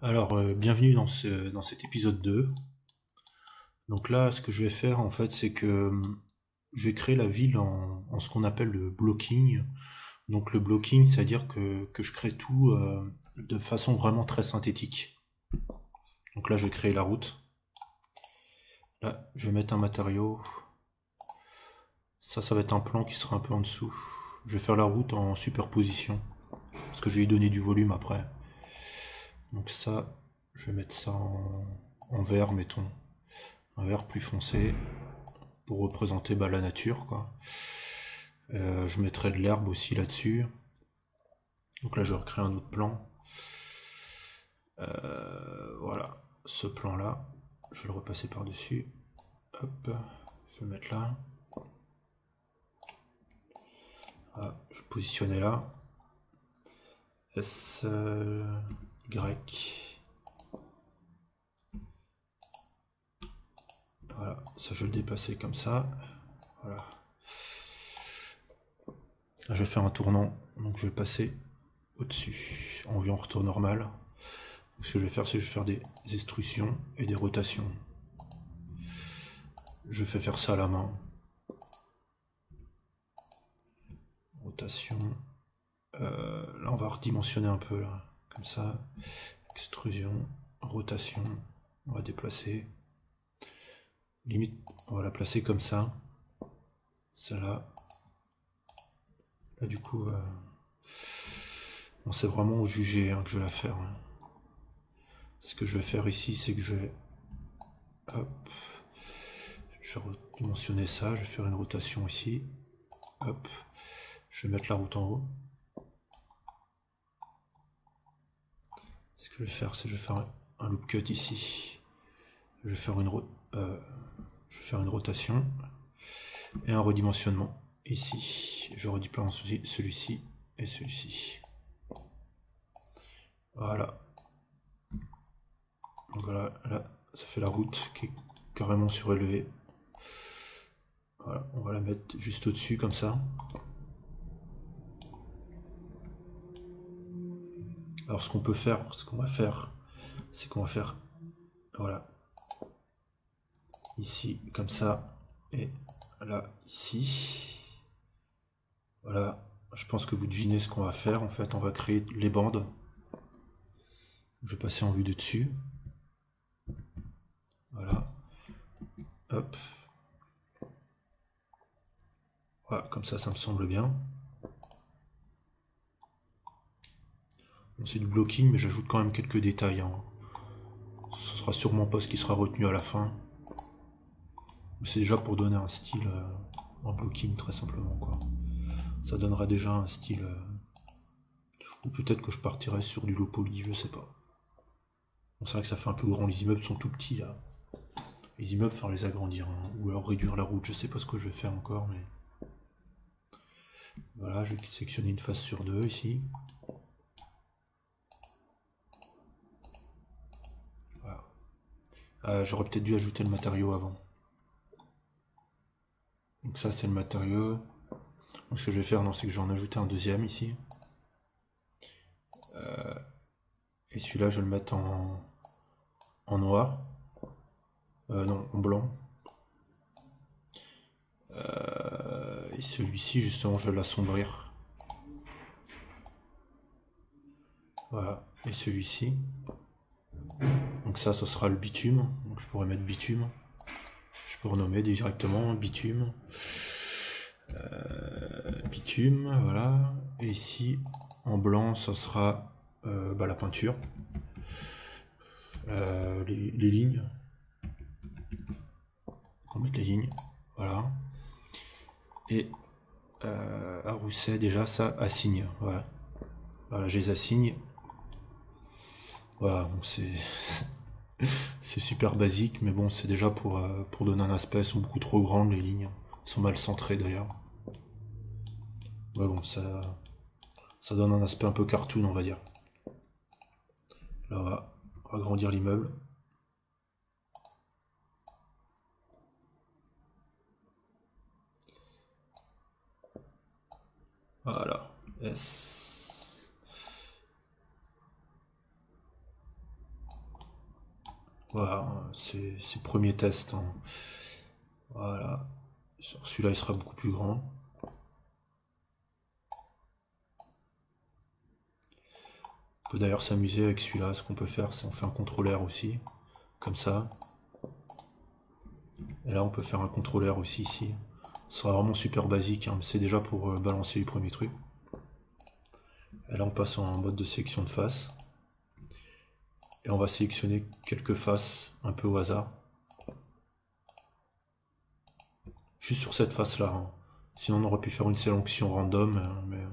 Alors, bienvenue dans cet épisode 2. Donc là, ce que je vais faire, en fait, c'est que je vais créer la ville en ce qu'on appelle le blocking. Donc le blocking, c'est-à-dire que je crée tout de façon vraiment très synthétique. Donc là, je vais créer la route. Là, je vais mettre un matériau. Ça va être un plan qui sera un peu en dessous. Je vais faire la route en superposition, parce que je vais lui donner du volume après. Donc ça, je vais mettre ça en vert, mettons. Un vert plus foncé, pour représenter la nature, quoi. Je mettrai de l'herbe aussi là-dessus. Donc là, je vais recréer un autre plan. Voilà, ce plan-là, je vais le repasser par-dessus. Hop, je vais le mettre là. Ah, je vais positionner là. S, Y. Voilà, ça je vais le dépasser comme ça. Voilà. Là, je vais faire un tournant, donc je vais passer au-dessus, en vue en retour normal. Donc, ce que je vais faire, c'est que je vais faire des extrusions et des rotations. Je fais faire ça à la main. Rotation. Là, on va redimensionner un peu, là. Comme ça. Extrusion, rotation. On va déplacer. Limite, on va la placer comme ça. Celle-là. Là, du coup, on sait vraiment juger que je vais la faire. Ce que je vais faire ici, c'est que je vais... Hop. Je vais redimensionner ça. Je vais faire une rotation ici. Hop. Je vais mettre la route en haut. Ce que je vais faire, c'est que je vais faire un loop cut ici. Je vais faire une rotation et un redimensionnement ici. Je redimensionne celui-ci et celui-ci. Voilà. Donc voilà, là, ça fait la route qui est carrément surélevée. Voilà, on va la mettre juste au-dessus comme ça. Alors ce qu'on peut faire, ce qu'on va faire, c'est qu'on va faire, voilà, ici comme ça et là ici. Voilà, je pense que vous devinez ce qu'on va faire. En fait, on va créer les bandes. Je vais passer en vue de dessus. Voilà. Hop. Voilà, comme ça me semble bien. Bon, c'est du blocking, mais j'ajoute quand même quelques détails. Ce sera sûrement pas ce qui sera retenu à la fin. C'est déjà pour donner un style en blocking, très simplement, quoi. Ça donnera déjà un style... ou peut-être que je partirai sur du low poly, je sais pas. Bon, c'est vrai que ça fait un peu grand, les immeubles sont tout petits, là. Les immeubles, faire les agrandir, ou alors réduire la route, je sais pas ce que je vais faire encore, mais... Voilà, je vais sectionner une face sur deux, ici. Voilà. J'aurais peut-être dû ajouter le matériau avant. Donc ça, c'est le matériau. Donc ce que je vais faire, c'est que je vais en ajouter un deuxième, ici. Et celui-là, je vais le mettre en noir. Non, en blanc. Et celui-ci, justement, je vais l'assombrir. Voilà. Et celui-ci. Donc ça, ce sera le bitume. Donc je pourrais mettre bitume. Je peux renommer directement bitume. Bitume, voilà. Et ici, en blanc, ça sera la peinture. Les lignes. On va mettre les lignes. Voilà. Et à Rousset, déjà, ça assigne. Voilà. Voilà, je les assigne. Voilà, donc c'est c'est super basique, mais bon, c'est déjà pour donner un aspect. Elles sont beaucoup trop grandes, les lignes. Elles sont mal centrées d'ailleurs. Ouais, bon, ça donne un aspect un peu cartoon, on va dire. Là, on va agrandir l'immeuble. Voilà. S. Voilà, c'est le premier test, hein. Voilà. Sur celui-là, il sera beaucoup plus grand. On peut d'ailleurs s'amuser avec celui-là. Ce qu'on peut faire, c'est on fait un contrôleur aussi, comme ça. Et là, on peut faire un contrôleur aussi ici. Ce sera vraiment super basique, hein, mais c'est déjà pour balancer les premiers trucs. Et là, on passe en mode de sélection de face. Et on va sélectionner quelques faces un peu au hasard. Juste sur cette face-là, hein. Sinon, on aurait pu faire une sélection random, mais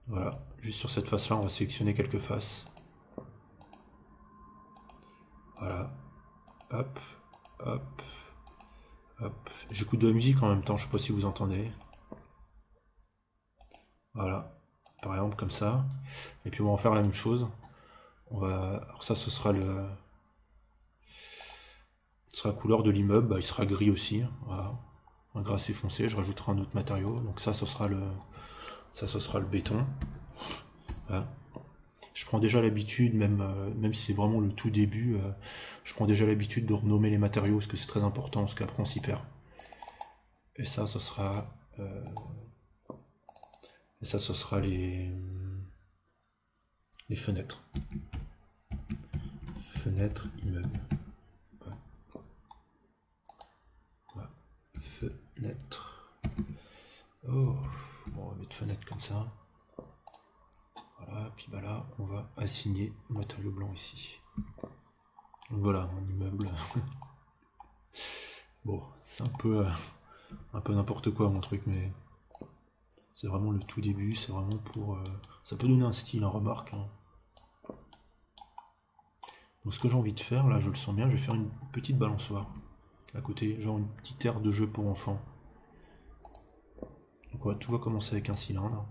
voilà. Juste sur cette face-là, on va sélectionner quelques faces. Voilà. Hop, hop, hop. J'écoute de la musique en même temps, je sais pas si vous entendez. Voilà. Par exemple, comme ça. Et puis, on va en faire la même chose. On va... Alors ça, ce sera la couleur de l'immeuble. Bah, il sera gris aussi. Voilà. Un gras assez foncé. Je rajouterai un autre matériau. Donc ça, ce sera le béton. Voilà. Je prends déjà l'habitude, même si c'est vraiment le tout début, je prends déjà l'habitude de renommer les matériaux parce que c'est très important, parce qu'après on s'y perd. Et ça, ce sera, les fenêtres. Fenêtres, immeubles. Voilà. Fenêtres. Oh, bon, on va mettre fenêtre comme ça. Voilà, puis bah là, on va assigner le matériau blanc ici. Donc voilà, mon immeuble. Bon, c'est un peu n'importe quoi mon truc, mais c'est vraiment le tout début, c'est vraiment pour... ça peut donner un style, un remarque, hein. Donc ce que j'ai envie de faire, là je le sens bien, je vais faire une petite balançoire à côté, genre une petite aire de jeu pour enfants. Donc voilà, tout va commencer avec un cylindre.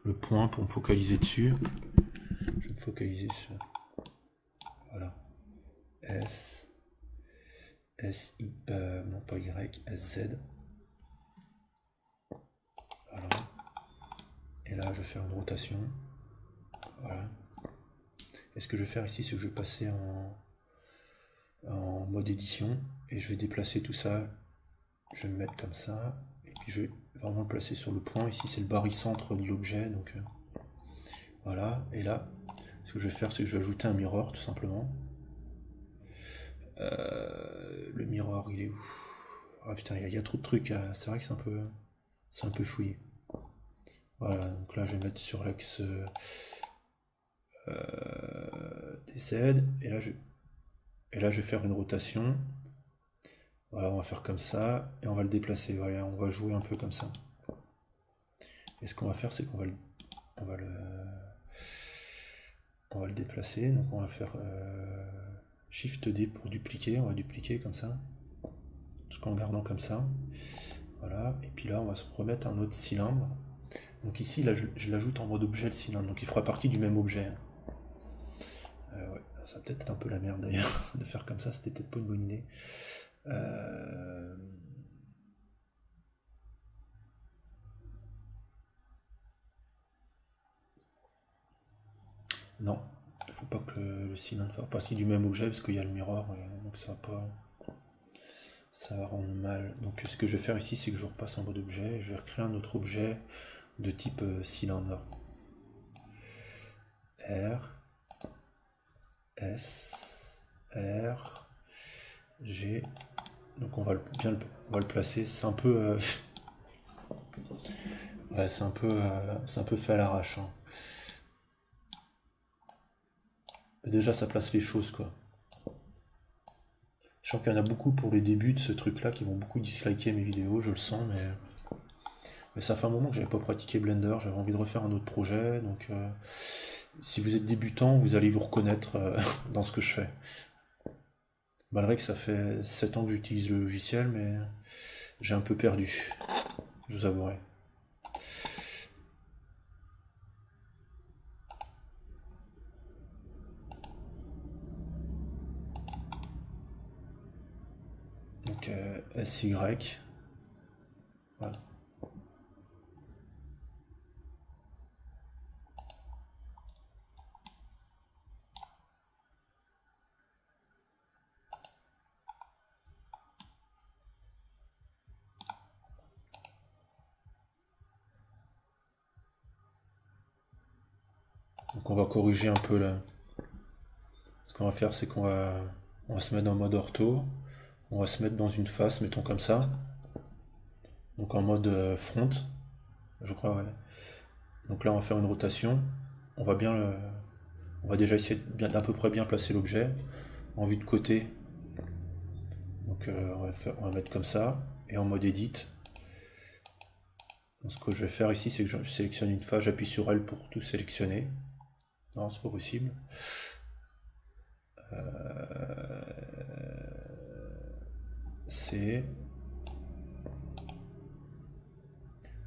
Le point pour me focaliser dessus. Je vais me focaliser sur... Voilà. S... S... I... non pas Y, S... Z. Voilà. Et là je vais faire une rotation. Voilà. Et ce que je vais faire ici, c'est que je vais passer en mode édition et je vais déplacer tout ça. Je vais me mettre comme ça et puis je vais vraiment le placer sur le point. Ici, c'est le barycentre de l'objet, donc voilà. Et là, ce que je vais faire, c'est que je vais ajouter un mirror tout simplement. Le mirror, il est où? Ah putain, il y a trop de trucs. C'est vrai que c'est un peu fouillé. Voilà, donc là, je vais mettre sur l'axe DZ et là, je vais faire une rotation. Voilà, on va faire comme ça, et on va le déplacer. Voilà, on va jouer un peu comme ça. Et ce qu'on va faire, c'est qu'on va le déplacer. Donc on va faire Shift D pour dupliquer. On va dupliquer comme ça, tout en gardant comme ça. Voilà, et puis là, on va se remettre un autre cylindre. Donc ici, là, je l'ajoute en mode objet le cylindre, donc il fera partie du même objet. Ouais, ça va peut-être être un peu la merde d'ailleurs de faire comme ça, c'était peut-être pas une bonne idée. Non, il faut pas que le cylindre fasse partie du même objet parce qu'il y a le miroir, donc ça va rendre mal. Donc ce que je vais faire ici, c'est que je repasse en mode objet et je vais recréer un autre objet de type cylindre. R, S, R, G. Donc on va le placer. C'est un peu, ouais, c'est un peu fait à l'arrache, hein. Déjà, ça place les choses, quoi. Je sens qu'il y en a beaucoup pour les débuts de ce truc-là qui vont beaucoup disliker mes vidéos, je le sens, mais ça fait un moment que j'avais pas pratiqué Blender, j'avais envie de refaire un autre projet, donc si vous êtes débutant, vous allez vous reconnaître dans ce que je fais. Malgré que ça fait 7 ans que j'utilise le logiciel, mais j'ai un peu perdu, je vous avouerai. Donc SY, voilà. Donc on va corriger un peu là. Ce qu'on va faire, c'est on va se mettre en mode ortho. On va se mettre dans une face, mettons comme ça. Donc en mode front, je crois, ouais. Donc là, on va faire une rotation. On va bien on va déjà essayer d'à peu près bien placer l'objet en vue de côté. Donc on va mettre comme ça. Et en mode edit. Donc, ce que je vais faire ici, c'est que je sélectionne une face, j'appuie sur L pour tout sélectionner. Non, c'est pas possible. C'est...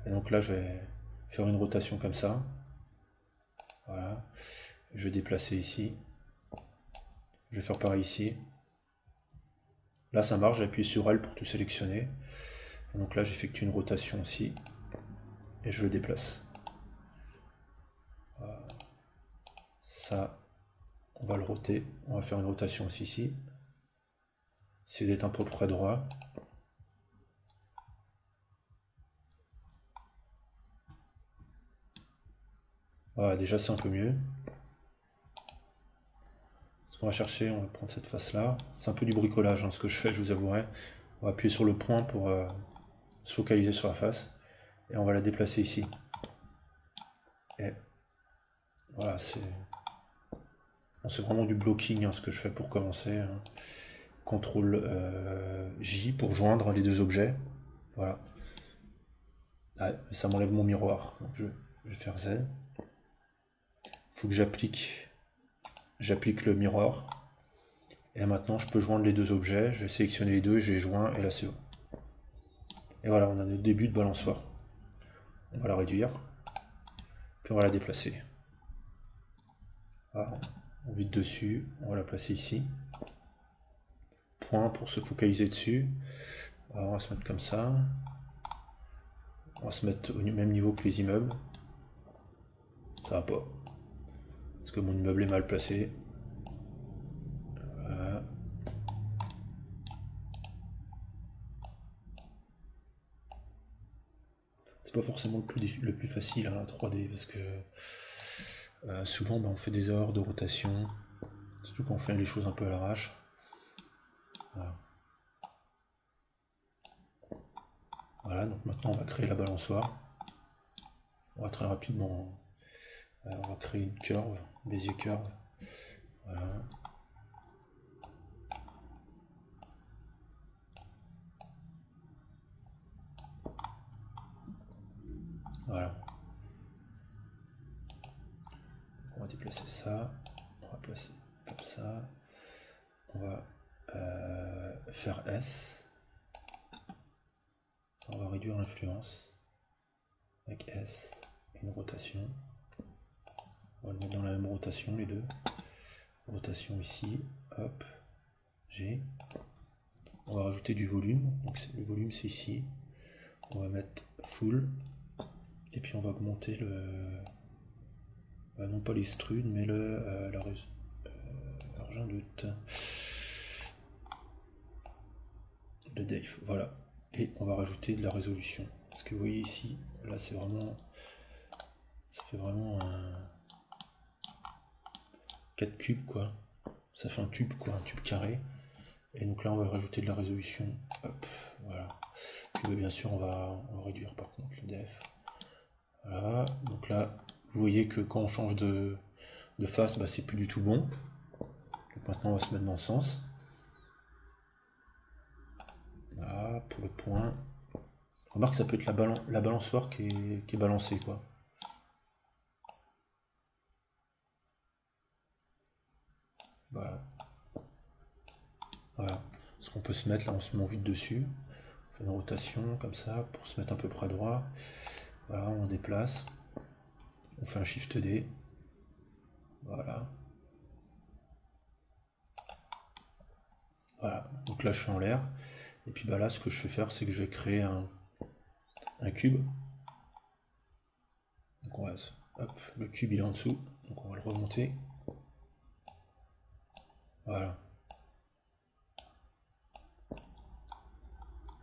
Et donc là, je vais faire une rotation comme ça. Voilà. Je vais déplacer ici. Je vais faire pareil ici. Là, ça marche, j'appuie sur L pour tout sélectionner. Et donc là, j'effectue une rotation aussi. Et je le déplace. Voilà. Ça, on va le roter. On va faire une rotation aussi ici. C'est d'être un peu près droit. Voilà, déjà c'est un peu mieux. Ce qu'on va chercher, on va prendre cette face-là. C'est un peu du bricolage, hein, ce que je fais, je vous avouerai. On va appuyer sur le point pour se focaliser sur la face. Et on va la déplacer ici. Et voilà, c'est vraiment du blocking, hein, ce que je fais pour commencer. Hein. CTRL J pour joindre les deux objets. Voilà. Ah, ça m'enlève mon miroir. Donc je vais faire Z. Il faut que j'applique le miroir. Et maintenant, je peux joindre les deux objets. Je vais sélectionner les deux, j'ai joint, et là c'est bon. Et voilà, on a notre début de balançoire. On va la réduire. Puis on va la déplacer. Voilà, on vide dessus. On va la placer ici. Point pour se focaliser dessus. Alors, on va se mettre comme ça. On va se mettre au même niveau que les immeubles. Ça va pas. Parce que mon immeuble est mal placé. Voilà. C'est pas forcément le plus facile, hein, la 3D, parce que souvent on fait des erreurs de rotation, surtout quand on fait les choses un peu à l'arrache. Voilà. Voilà, donc maintenant on va créer la balançoire. On va très rapidement, on va créer une curve, Bézier curve. Voilà. Voilà. On va déplacer ça. On va placer comme ça. On va faire S. On va réduire l'influence avec S et une rotation. On va le mettre dans la même rotation, les deux. Rotation ici, hop, G. On va rajouter du volume. Donc le volume c'est ici. On va mettre full. Et puis on va augmenter non pas l'extrude, mais l'argent de Dave. Voilà. Et on va rajouter de la résolution. Parce que vous voyez ici, là c'est vraiment... Ça fait vraiment un 4 cubes quoi. Ça fait un tube quoi, un tube carré. Et donc là on va rajouter de la résolution. Hop, voilà. Puis bien sûr on va réduire par contre le def. Voilà, donc là vous voyez que quand on change de face, bah, c'est plus du tout bon. Donc maintenant on va se mettre dans ce sens. Voilà, pour le point. Remarque, ça peut être la balançoire qui est balancée quoi. Voilà. Voilà. Ce qu'on peut se mettre là, on se met vite dessus. On fait une rotation comme ça pour se mettre à peu près droit. Voilà, on déplace. On fait un Shift D. Voilà. Voilà. Donc là, je suis en l'air. Et puis bah là, ce que je vais faire, c'est que je vais créer un cube. Donc on va, hop, le cube il est en dessous. Donc on va le remonter. Voilà.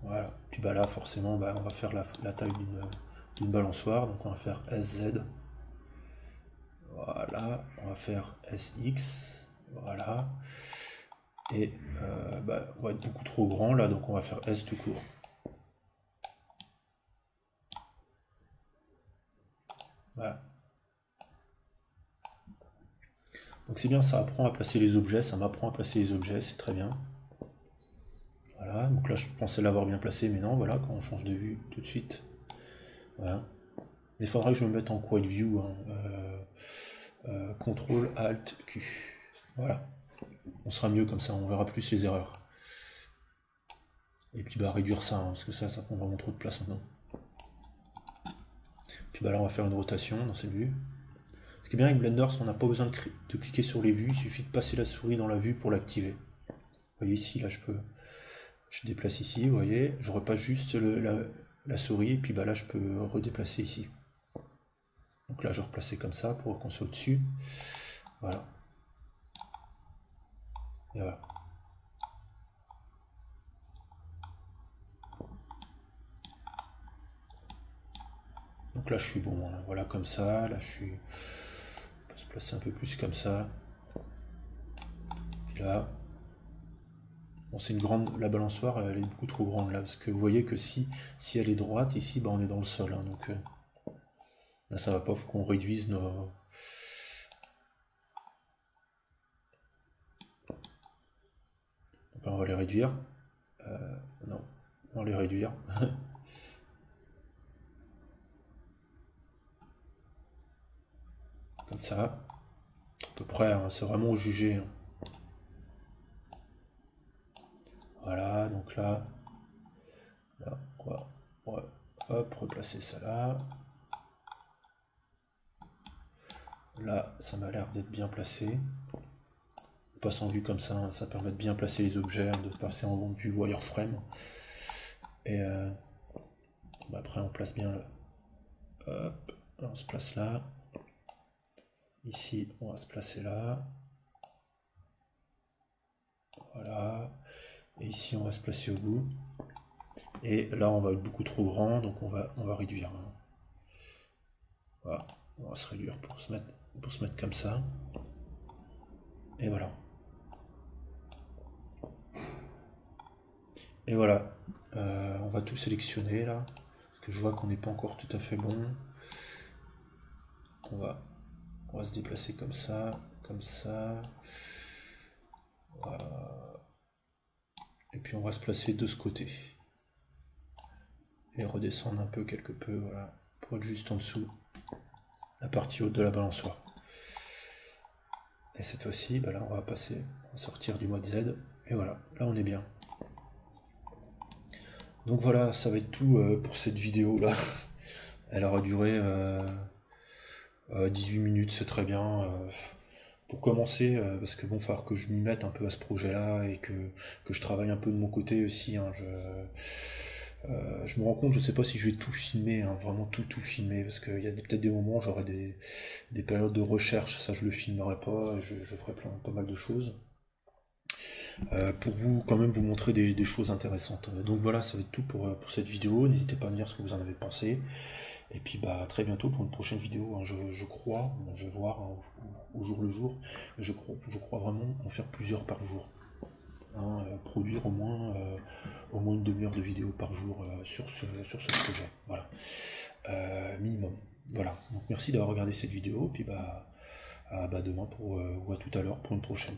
Voilà. Puis bah là, forcément, bah, on va faire la taille d'une balançoire. Donc on va faire SZ. Voilà, on va faire SX, voilà. Et on va être beaucoup trop grand là, donc on va faire S tout court. Voilà. Donc c'est bien, ça apprend à placer les objets, ça m'apprend à placer les objets, c'est très bien. Voilà, donc là je pensais l'avoir bien placé, mais non, voilà, quand on change de vue tout de suite. Voilà. Mais il faudra que je me mette en Quad View, hein. CTRL ALT Q. Voilà. On sera mieux comme ça, on verra plus les erreurs. Et puis réduire ça, hein, parce que ça prend vraiment trop de place maintenant. Puis là on va faire une rotation dans cette vue. Ce qui est bien avec Blender, c'est qu'on n'a pas besoin de cliquer sur les vues, il suffit de passer la souris dans la vue pour l'activer. Vous voyez ici, là je déplace ici, vous voyez, je repasse juste la souris, et puis là je peux redéplacer ici. Donc là je vais replacer comme ça pour qu'on soit au-dessus. Voilà. Et voilà. Donc là je suis bon, hein. Voilà comme ça, là je suis... On peut se placer un peu plus comme ça. Puis là... Bon, c'est une grande... La balançoire, elle est beaucoup trop grande là, parce que vous voyez que si elle est droite, ici, on est dans le sol, hein, donc... Là ça va pas, faut qu'on réduise nos... Donc là, on va les réduire. Non, on va les réduire. Comme ça. À peu près, hein, c'est vraiment au jugé. Hein. Voilà, donc là, on va hop, replacer ça là. Là, ça m'a l'air d'être bien placé. On passe en vue comme ça, hein, ça permet de bien placer les objets, hein, de passer en vue wireframe. Et après, on place bien là. Hop, on se place là. Ici, on va se placer là. Voilà. Et ici, on va se placer au bout. Et là, on va être beaucoup trop grand, donc on va réduire. Voilà. On va se réduire pour se mettre comme ça. Et voilà. Et voilà. On va tout sélectionner là. Parce que je vois qu'on n'est pas encore tout à fait bon. On va se déplacer comme ça. Comme ça. Voilà. Et puis on va se placer de ce côté. Et redescendre un peu, quelque peu, voilà. Pour être juste en dessous. La partie haute de la balançoire. Et cette fois-ci, là on va sortir du mode Z. Et voilà, là on est bien. Donc voilà, ça va être tout pour cette vidéo là. Elle aura duré 18 minutes, c'est très bien. Pour commencer, parce que bon, il va falloir que je m'y mette un peu à ce projet-là et que je travaille un peu de mon côté aussi. Hein, je me rends compte, je sais pas si je vais tout filmer, hein, vraiment tout filmer, parce qu'il y a peut-être des moments où j'aurai des périodes de recherche, ça je le filmerai pas, je ferai pas mal de choses. Pour vous quand même vous montrer des choses intéressantes. Donc voilà, ça va être tout pour cette vidéo. N'hésitez pas à me dire ce que vous en avez pensé. Et puis à très bientôt pour une prochaine vidéo. Hein. Je crois, je vais voir hein, au jour le jour, je crois vraiment en faire plusieurs par jour. Hein, produire au moins une demi-heure de vidéo par jour sur ce projet. Voilà. Minimum. Voilà. Donc merci d'avoir regardé cette vidéo. Puis à demain ou à tout à l'heure pour une prochaine.